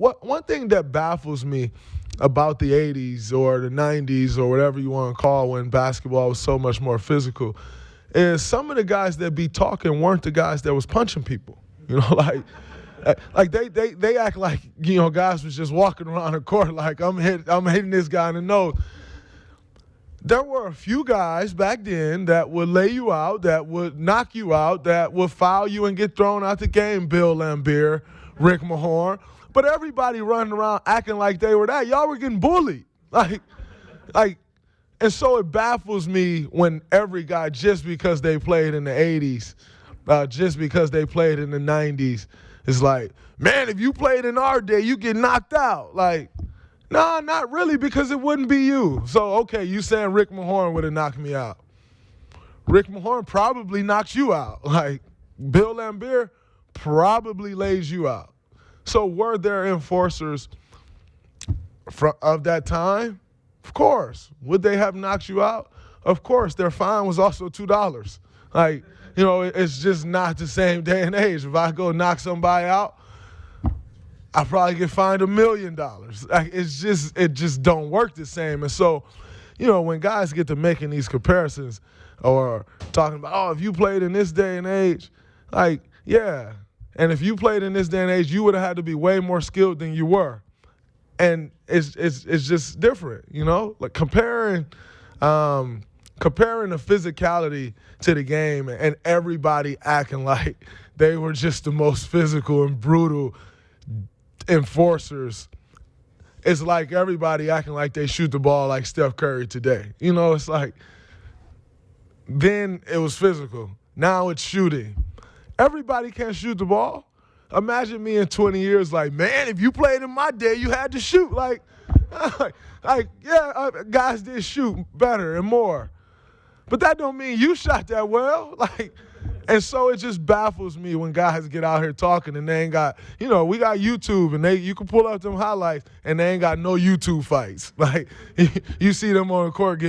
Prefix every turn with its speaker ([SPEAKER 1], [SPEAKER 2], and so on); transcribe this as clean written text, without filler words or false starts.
[SPEAKER 1] one thing that baffles me about the 80s or the 90s or whatever you want to call when basketball was so much more physical is some of the guys that be talking weren't the guys that was punching people. Like they act like, guys was just walking around the court like I'm hitting this guy in the nose. There were a few guys back then that would lay you out, that would knock you out, that would foul you and get thrown out the game. Bill Laimbeer, Rick Mahorn. But everybody running around acting like they were that. Y'all were getting bullied. And so it baffles me when every guy, just because they played in the 80s, just because they played in the 90s, is like, man, if you played in our day, you get knocked out. Like, nah, not really, because it wouldn't be you. So, okay, you saying Rick Mahorn would have knocked me out. Rick Mahorn probably knocks you out. Like, Bill Laimbeer probably lays you out. So were there enforcers of that time? Of course. Would they have knocked you out? Of course. Their fine was also $2. Like, it's just not the same day and age. If I go knock somebody out, I probably get fined $1 million. Like, it just don't work the same. And so, when guys get to making these comparisons or talking about, if you played in this day and age, like, yeah. And if you played in this day and age, you would have had to be way more skilled than you were. And it's just different, like comparing the physicality to the game and everybody acting like they were just the most physical and brutal enforcers. It's like everybody acting like they shoot the ball like Steph Curry today. It's like then it was physical. Now it's shooting. Everybody can't shoot the ball. Imagine me in 20 years like, man, if you played in my day, you had to shoot. Guys did shoot better and more. But that don't mean you shot that well. And so it just baffles me when guys get out here talking and they ain't got, we got YouTube and you can pull up them highlights and they ain't got no YouTube fights. Like, you see them on the court